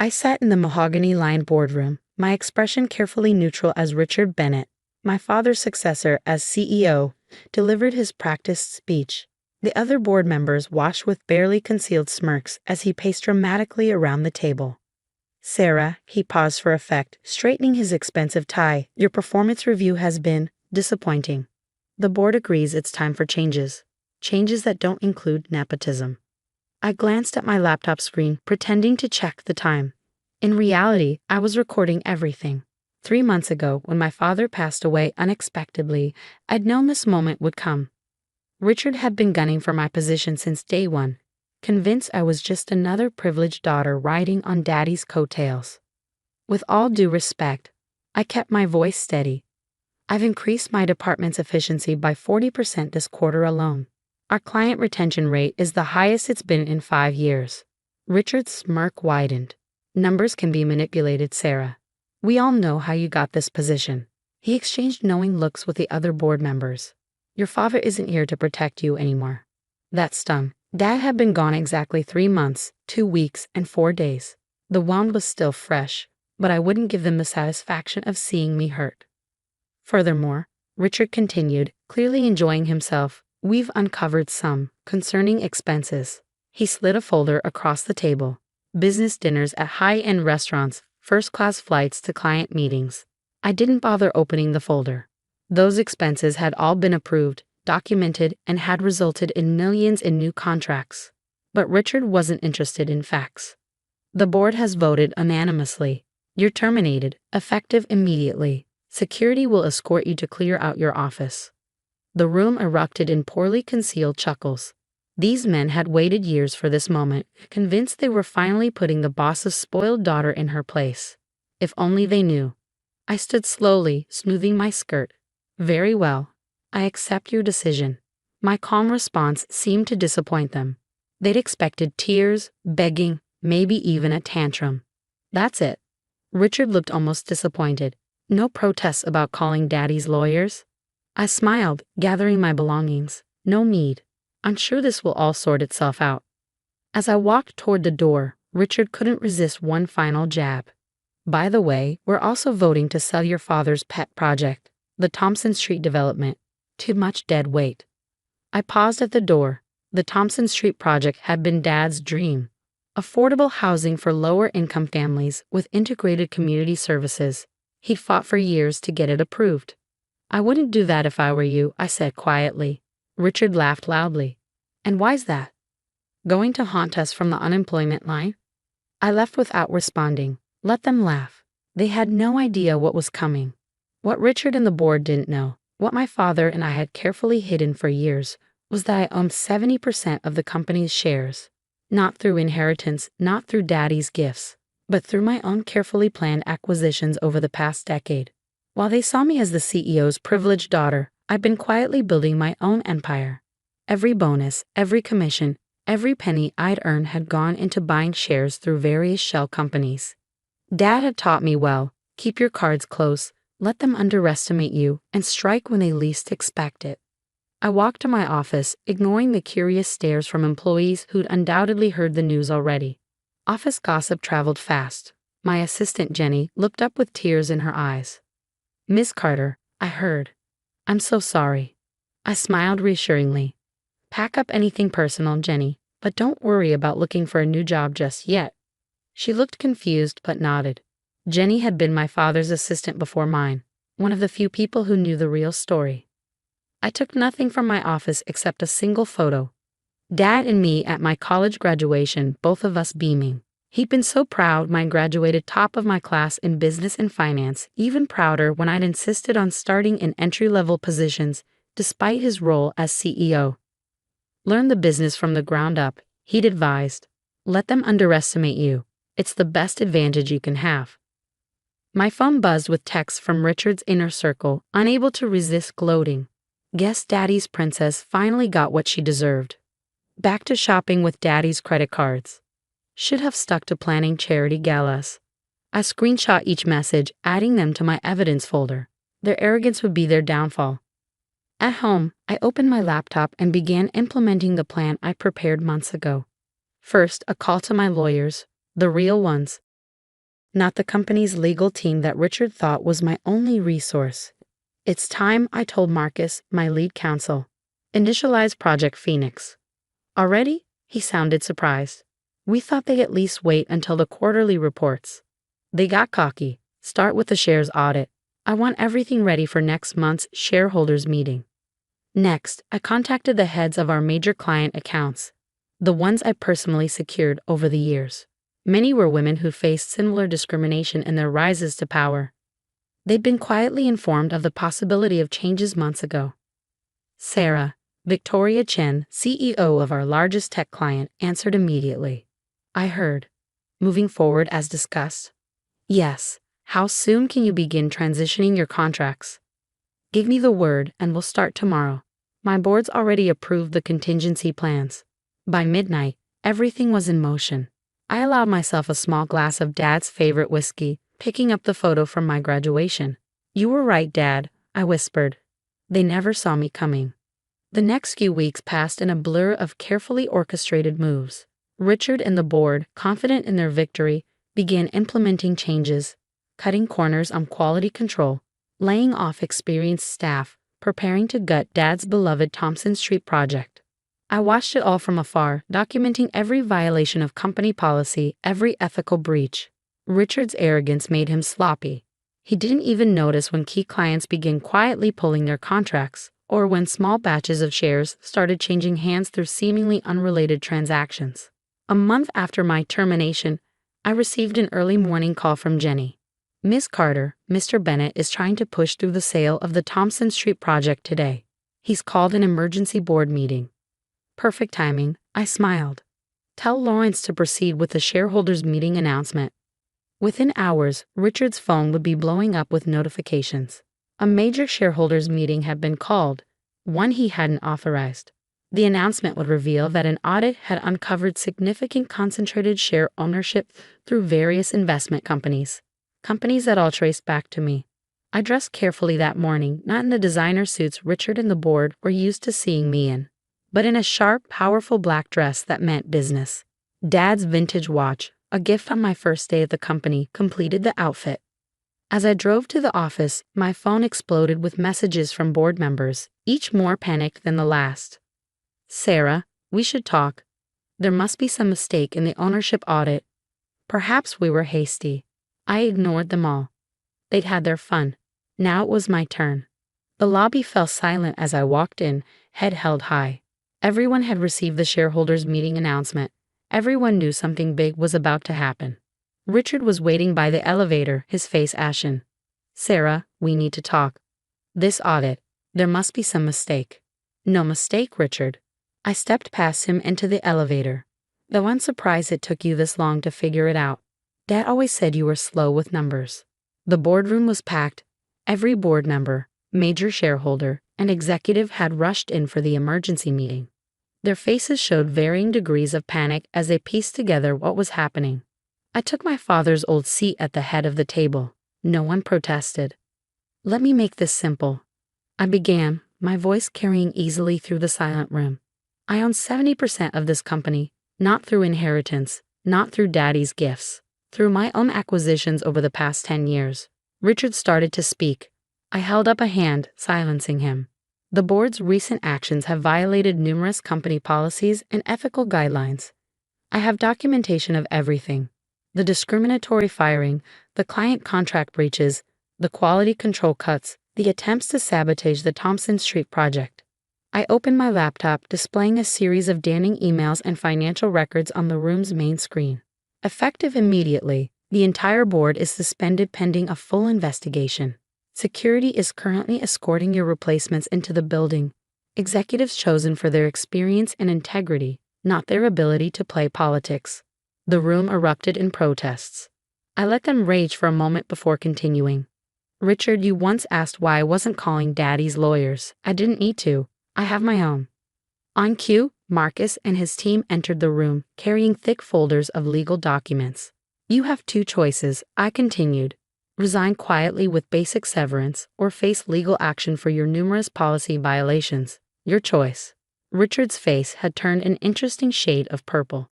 I sat in the mahogany-lined boardroom, my expression carefully neutral as Richard Bennett, my father's successor as CEO, delivered his practiced speech. The other board members watched with barely concealed smirks as he paced dramatically around the table. "Sarah," he paused for effect, straightening his expensive tie, "your performance review has been disappointing. The board agrees it's time for changes. Changes that don't include nepotism." I glanced at my laptop screen, pretending to check the time. In reality, I was recording everything. 3 months ago, when my father passed away unexpectedly, I'd known this moment would come. Richard had been gunning for my position since day one, convinced I was just another privileged daughter riding on Daddy's coattails. With all due respect, I kept my voice steady. "I've increased my department's efficiency by 40% this quarter alone. Our client retention rate is the highest it's been in 5 years." Richard's smirk widened. "Numbers can be manipulated, Sarah. We all know how you got this position." He exchanged knowing looks with the other board members. "Your father isn't here to protect you anymore." That stung. Dad had been gone exactly 3 months, 2 weeks, and 4 days. The wound was still fresh, but I wouldn't give them the satisfaction of seeing me hurt. Furthermore, Richard continued, clearly enjoying himself, "we've uncovered some concerning expenses." He slid a folder across the table. "Business dinners at high-end restaurants, first-class flights to client meetings." I didn't bother opening the folder. Those expenses had all been approved, documented, and had resulted in millions in new contracts. But Richard wasn't interested in facts. "The board has voted unanimously. You're terminated, effective immediately. Security will escort you to clear out your office." The room erupted in poorly concealed chuckles. These men had waited years for this moment, convinced they were finally putting the boss's spoiled daughter in her place. If only they knew. I stood slowly, smoothing my skirt. "Very well. I accept your decision." My calm response seemed to disappoint them. They'd expected tears, begging, maybe even a tantrum. "That's it." Richard looked almost disappointed. "No protests about calling Daddy's lawyers?" I smiled, gathering my belongings. "No need. I'm sure this will all sort itself out." As I walked toward the door, Richard couldn't resist one final jab. "By the way, we're also voting to sell your father's pet project, the Thompson Street development. Too much dead weight." I paused at the door. The Thompson Street project had been Dad's dream. Affordable housing for lower-income families with integrated community services. He'd fought for years to get it approved. "I wouldn't do that if I were you," I said quietly. Richard laughed loudly. "And why's that? Going to haunt us from the unemployment line?" I left without responding. Let them laugh. They had no idea what was coming. What Richard and the board didn't know, what my father and I had carefully hidden for years, was that I owned 70% of the company's shares. Not through inheritance, not through Daddy's gifts, but through my own carefully planned acquisitions over the past decade. While they saw me as the CEO's privileged daughter, I've been quietly building my own empire. Every bonus, every commission, every penny I'd earned had gone into buying shares through various shell companies. Dad had taught me well, keep your cards close, let them underestimate you, and strike when they least expect it. I walked to my office, ignoring the curious stares from employees who'd undoubtedly heard the news already. Office gossip traveled fast. My assistant Jenny looked up with tears in her eyes. "Miss Carter, I heard. I'm so sorry." I smiled reassuringly. "Pack up anything personal, Jenny, but don't worry about looking for a new job just yet." She looked confused but nodded. Jenny had been my father's assistant before mine, one of the few people who knew the real story. I took nothing from my office except a single photo. Dad and me at my college graduation, both of us beaming. He'd been so proud mine graduated top of my class in business and finance, even prouder when I'd insisted on starting in entry-level positions despite his role as CEO. "Learn the business from the ground up," he'd advised. "Let them underestimate you. It's the best advantage you can have." My phone buzzed with texts from Richard's inner circle, unable to resist gloating. Guess Daddy's princess finally got what she deserved. Back to shopping with Daddy's credit cards. Should have stuck to planning charity galas. I screenshot each message, adding them to my evidence folder. Their arrogance would be their downfall. At home, I opened my laptop and began implementing the plan I prepared months ago. First, a call to my lawyers, the real ones. not the company's legal team that Richard thought was my only resource. It's time, I told Marcus, my lead counsel. Initialize Project Phoenix. Already? He sounded surprised. We thought they'd at least wait until the quarterly reports. They got cocky. Start with the shares audit. I want everything ready for next month's shareholders meeting. Next, I contacted the heads of our major client accounts, the ones I personally secured over the years. Many were women who faced similar discrimination in their rises to power. They'd been quietly informed of the possibility of changes months ago. Sarah, Victoria Chen, CEO of our largest tech client, answered immediately. I heard. Moving forward as discussed. Yes. How soon can you begin transitioning your contracts? Give me the word and we'll start tomorrow. My board's already approved the contingency plans. By midnight, everything was in motion. I allowed myself a small glass of Dad's favorite whiskey, picking up the photo from my graduation. You were right, Dad, I whispered. They never saw me coming. The next few weeks passed in a blur of carefully orchestrated moves. Richard and the board, confident in their victory, began implementing changes, cutting corners on quality control, laying off experienced staff, preparing to gut Dad's beloved Thompson Street project. I watched it all from afar, documenting every violation of company policy, every ethical breach. Richard's arrogance made him sloppy. He didn't even notice when key clients began quietly pulling their contracts, or when small batches of shares started changing hands through seemingly unrelated transactions. A month after my termination, I received an early morning call from Jenny. Miss Carter, Mr. Bennett is trying to push through the sale of the Thompson Street project today. He's called an emergency board meeting. Perfect timing, I smiled. Tell Lawrence to proceed with the shareholders meeting announcement. Within hours, Richard's phone would be blowing up with notifications. A major shareholders meeting had been called, one he hadn't authorized. The announcement would reveal that an audit had uncovered significant concentrated share ownership through various investment companies that all traced back to me. I dressed carefully that morning, not in the designer suits Richard and the board were used to seeing me in, but in a sharp, powerful black dress that meant business. Dad's vintage watch, a gift on my first day at the company, completed the outfit. As I drove to the office, my phone exploded with messages from board members, each more panicked than the last. Sarah, we should talk. There must be some mistake in the ownership audit. Perhaps we were hasty. I ignored them all. They'd had their fun. Now it was my turn. The lobby fell silent as I walked in, head held high. Everyone had received the shareholders meeting announcement. Everyone knew something big was about to happen. Richard was waiting by the elevator, his face ashen. Sarah, we need to talk. This audit, there must be some mistake. No mistake, Richard. I stepped past him into the elevator. Though I'm surprised it took you this long to figure it out. Dad always said you were slow with numbers. The boardroom was packed. Every board member, major shareholder, and executive had rushed in for the emergency meeting. Their faces showed varying degrees of panic as they pieced together what was happening. I took my father's old seat at the head of the table. No one protested. Let me make this simple. I began, my voice carrying easily through the silent room. I own 70% of this company, not through inheritance, not through Daddy's gifts, through my own acquisitions over the past 10 years. Richard started to speak. I held up a hand, silencing him. The board's recent actions have violated numerous company policies and ethical guidelines. I have documentation of everything. The discriminatory firing, the client contract breaches, the quality control cuts, the attempts to sabotage the Thompson Street project. I opened my laptop, displaying a series of damning emails and financial records on the room's main screen. Effective immediately, the entire board is suspended pending a full investigation. Security is currently escorting your replacements into the building. Executives chosen for their experience and integrity, not their ability to play politics. The room erupted in protests. I let them rage for a moment before continuing. Richard, you once asked why I wasn't calling Daddy's lawyers. I didn't need to. I have my own. On cue, Marcus and his team entered the room, carrying thick folders of legal documents. You have two choices, I continued. Resign quietly with basic severance, or face legal action for your numerous policy violations. Your choice. Richard's face had turned an interesting shade of purple.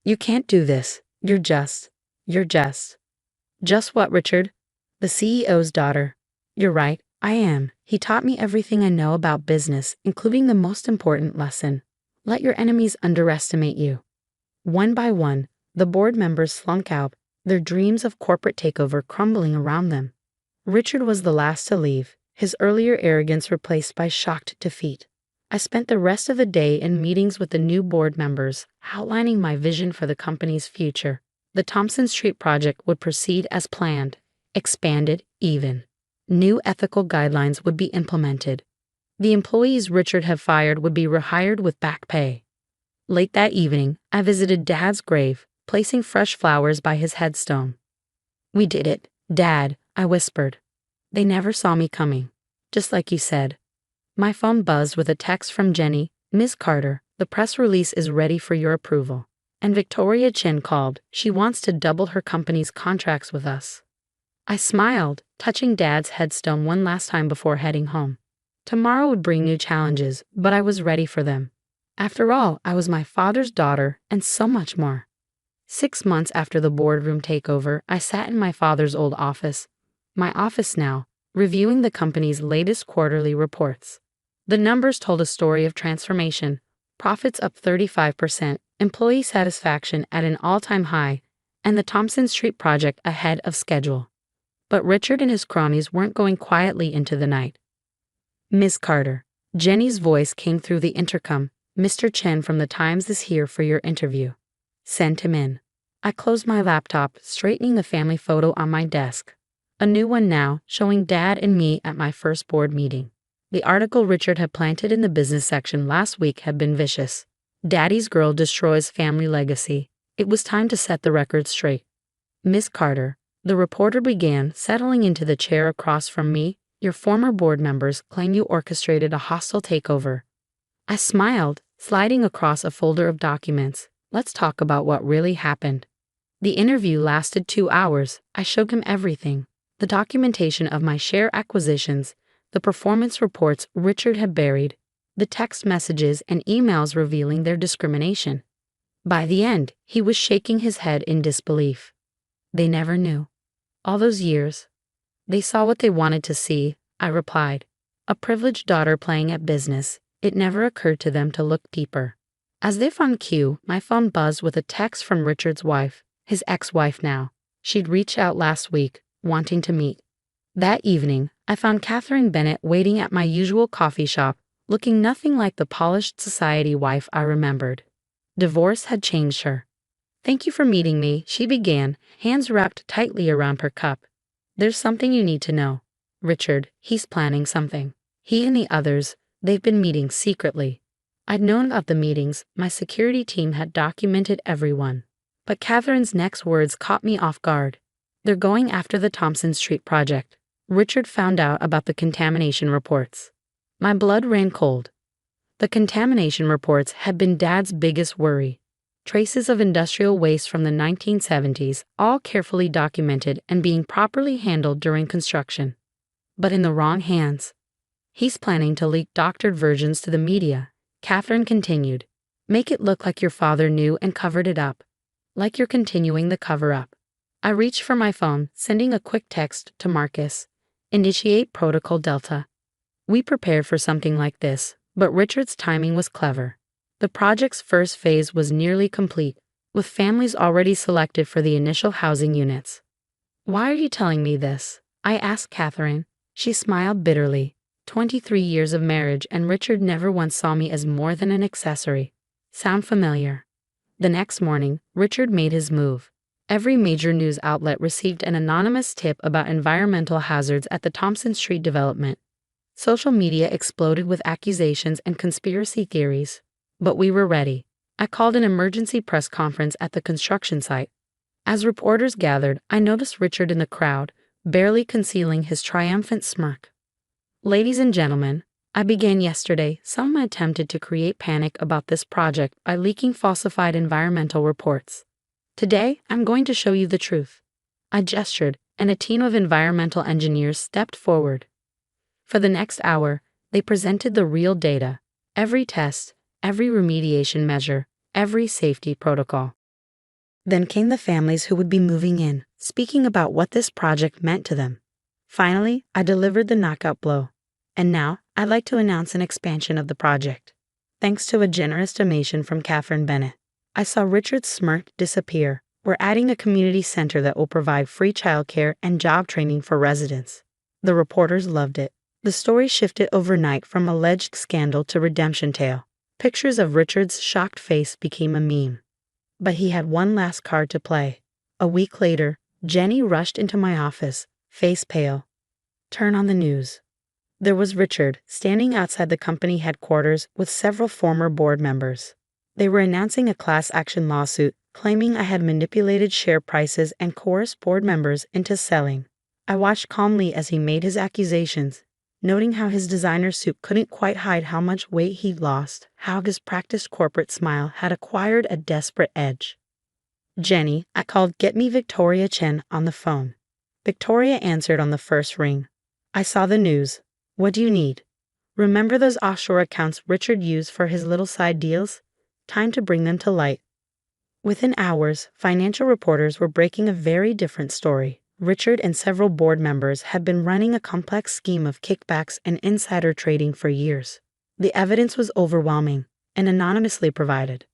You can't do this. You're just. Just what, Richard? The CEO's daughter. You're right, I am. He taught me everything I know about business, including the most important lesson. Let your enemies underestimate you. One by one, the board members slunk out, their dreams of corporate takeover crumbling around them. Richard was the last to leave, his earlier arrogance replaced by shocked defeat. I spent the rest of the day in meetings with the new board members, outlining my vision for the company's future. The Thompson Street project would proceed as planned, expanded even. New ethical guidelines would be implemented. The employees Richard had fired would be rehired with back pay. Late that evening, I visited Dad's grave, placing fresh flowers by his headstone. We did it, Dad, I whispered. They never saw me coming. Just like you said. My phone buzzed with a text from Jenny. Ms. Carter, the press release is ready for your approval. And Victoria Chin called. She wants to double her company's contracts with us. I smiled, touching Dad's headstone one last time before heading home. Tomorrow would bring new challenges, but I was ready for them. After all, I was my father's daughter and so much more. 6 months after the boardroom takeover, I sat in my father's old office, my office now, reviewing the company's latest quarterly reports. The numbers told a story of transformation, profits up 35%, employee satisfaction at an all-time high, and the Thompson Street project ahead of schedule. But Richard and his cronies weren't going quietly into the night. Ms. Carter, Jenny's voice came through the intercom. Mr. Chen from the Times is here for your interview. Send him in. I closed my laptop, straightening the family photo on my desk. A new one now, showing Dad and me at my first board meeting. The article Richard had planted in the business section last week had been vicious. Daddy's girl destroys family legacy. It was time to set the record straight. Miss Carter, the reporter began, settling into the chair across from me. Your former board members claim you orchestrated a hostile takeover. I smiled, sliding across a folder of documents. Let's talk about what really happened. The interview lasted 2 hours. I showed him everything. The documentation of my share acquisitions, the performance reports Richard had buried, the text messages and emails revealing their discrimination. By the end, he was shaking his head in disbelief. They never knew. All those years. They saw what they wanted to see, I replied. A privileged daughter playing at business. It never occurred to them to look deeper. As if on cue, my phone buzzed with a text from Richard's wife, his ex-wife now. She'd reached out last week, wanting to meet. That evening, I found Catherine Bennett waiting at my usual coffee shop, looking nothing like the polished society wife I remembered. Divorce had changed her. Thank you for meeting me, she began, hands wrapped tightly around her cup. There's something you need to know. Richard, he's planning something. He and the others, they've been meeting secretly. I'd known of the meetings, my security team had documented everyone. But Catherine's next words caught me off guard. They're going after the Thompson Street project. Richard found out about the contamination reports. My blood ran cold. The contamination reports had been Dad's biggest worry. Traces of industrial waste from the 1970s, all carefully documented and being properly handled during construction. But in the wrong hands. He's planning to leak doctored versions to the media, Catherine continued. Make it look like your father knew and covered it up. Like you're continuing the cover-up. I reached for my phone, sending a quick text to Marcus. Initiate Protocol Delta. We prepared for something like this, but Richard's timing was clever. The project's first phase was nearly complete, with families already selected for the initial housing units. Why are you telling me this? I asked Catherine. She smiled bitterly. 23 years of marriage and Richard never once saw me as more than an accessory. Sound familiar? The next morning, Richard made his move. Every major news outlet received an anonymous tip about environmental hazards at the Thompson Street development. Social media exploded with accusations and conspiracy theories. But we were ready. I called an emergency press conference at the construction site. As reporters gathered, I noticed Richard in the crowd, barely concealing his triumphant smirk. Ladies and gentlemen, I began yesterday. Some attempted to create panic about this project by leaking falsified environmental reports. Today, I'm going to show you the truth. I gestured, and a team of environmental engineers stepped forward. For the next hour, they presented the real data, every test, every remediation measure, every safety protocol. Then came the families who would be moving in, speaking about what this project meant to them. Finally, I delivered the knockout blow. And now, I'd like to announce an expansion of the project. Thanks to a generous donation from Catherine Bennett, I saw Richard's smirk disappear. We're adding a community center that will provide free childcare and job training for residents. The reporters loved it. The story shifted overnight from alleged scandal to redemption tale. Pictures of Richard's shocked face became a meme. But he had one last card to play. A week later, Jenny rushed into my office, face pale. Turn on the news. There was Richard, standing outside the company headquarters with several former board members. They were announcing a class action lawsuit, claiming I had manipulated share prices and coerced board members into selling. I watched calmly as he made his accusations, noting how his designer suit couldn't quite hide how much weight he'd lost, how his practiced corporate smile had acquired a desperate edge. Jenny, I called Get Me Victoria Chen on the phone. Victoria answered on the first ring. I saw the news. What do you need? Remember those offshore accounts Richard used for his little side deals? Time to bring them to light. Within hours, financial reporters were breaking a very different story. Richard and several board members had been running a complex scheme of kickbacks and insider trading for years. The evidence was overwhelming and anonymously provided.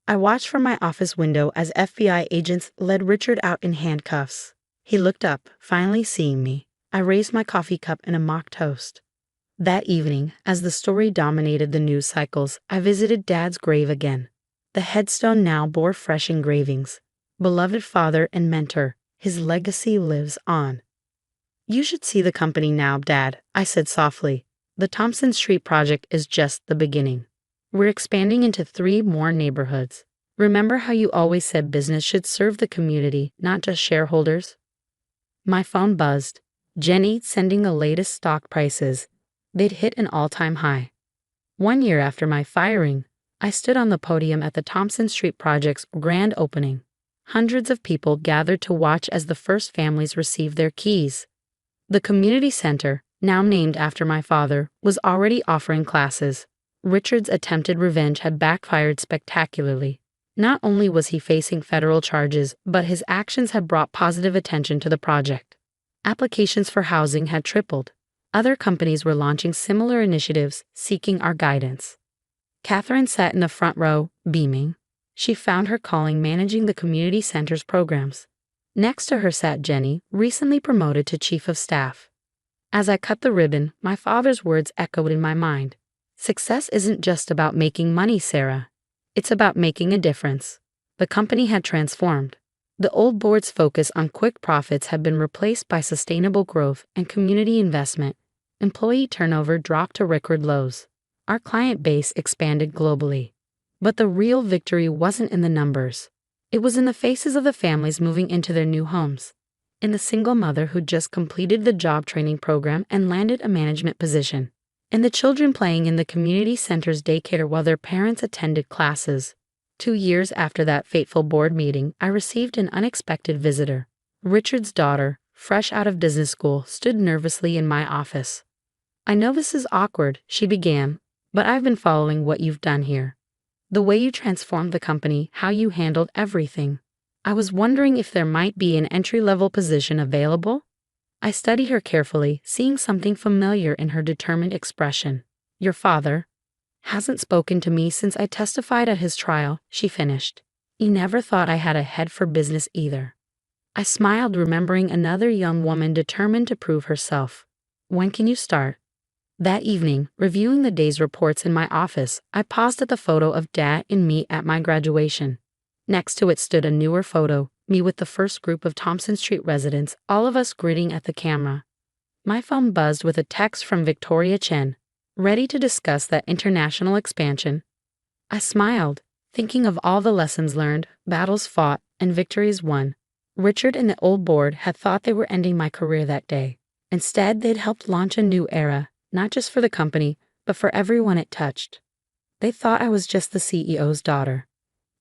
I watched from my office window as FBI agents led Richard out in handcuffs. He looked up, finally seeing me. I raised my coffee cup in a mock toast. That evening, as the story dominated the news cycles, I visited Dad's grave again. The headstone now bore fresh engravings. Beloved father and mentor, his legacy lives on. You should see the company now, Dad, I said softly. The Thompson Street project is just the beginning. We're expanding into 3 more neighborhoods. Remember how you always said business should serve the community, not just shareholders? My phone buzzed. Jenny sending the latest stock prices. They'd hit an all-time high. 1 year after my firing, I stood on the podium at the Thompson Street project's grand opening. Hundreds of people gathered to watch as the first families received their keys. The community center, now named after my father, was already offering classes. Richard's attempted revenge had backfired spectacularly. Not only was he facing federal charges, but his actions had brought positive attention to the project. Applications for housing had tripled. Other companies were launching similar initiatives, seeking our guidance. Catherine sat in the front row, beaming. She found her calling managing the community center's programs. Next to her sat Jenny, recently promoted to chief of staff. As I cut the ribbon, my father's words echoed in my mind. Success isn't just about making money, Sarah. It's about making a difference. The company had transformed. The old board's focus on quick profits had been replaced by sustainable growth and community investment. Employee turnover dropped to record lows. Our client base expanded globally. But the real victory wasn't in the numbers. It was in the faces of the families moving into their new homes, in the single mother who just completed the job training program and landed a management position, in the children playing in the community center's daycare while their parents attended classes. 2 years after that fateful board meeting, I received an unexpected visitor. Richard's daughter, fresh out of business school, stood nervously in my office. I know this is awkward, she began, but I've been following what you've done here. The way you transformed the company, how you handled everything. I was wondering if there might be an entry-level position available? I studied her carefully, seeing something familiar in her determined expression. Your father hasn't spoken to me since I testified at his trial, she finished. He never thought I had a head for business either. I smiled, remembering another young woman determined to prove herself. When can you start? That evening, reviewing the day's reports in my office, I paused at the photo of Dad and me at my graduation. Next to it stood a newer photo, me with the first group of Thompson Street residents, all of us grinning at the camera. My phone buzzed with a text from Victoria Chen, ready to discuss that international expansion. I smiled, thinking of all the lessons learned, battles fought, and victories won. Richard and the old board had thought they were ending my career that day. Instead, they'd helped launch a new era, not just for the company, but for everyone it touched. They thought I was just the CEO's daughter.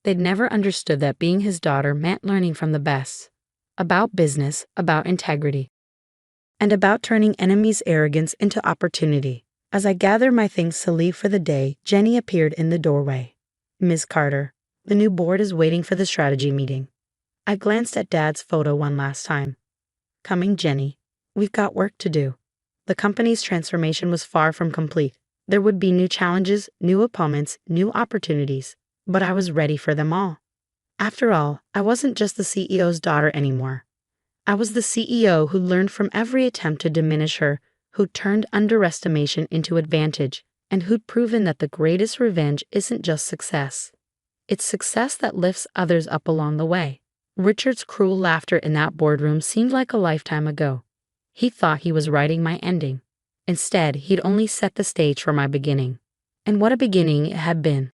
They'd never understood that being his daughter meant learning from the best. About business, about integrity, and about turning enemies' arrogance into opportunity. As I gathered my things to leave for the day, Jenny appeared in the doorway. Ms. Carter, the new board is waiting for the strategy meeting. I glanced at Dad's photo one last time. Coming, Jenny. We've got work to do. The company's transformation was far from complete. There would be new challenges, new opponents, new opportunities, but I was ready for them all. After all, I wasn't just the CEO's daughter anymore. I was the CEO who learned from every attempt to diminish her, who turned underestimation into advantage, and who'd proven that the greatest revenge isn't just success. It's success that lifts others up along the way. Richard's cruel laughter in that boardroom seemed like a lifetime ago. He thought he was writing my ending. Instead, he'd only set the stage for my beginning. And what a beginning it had been.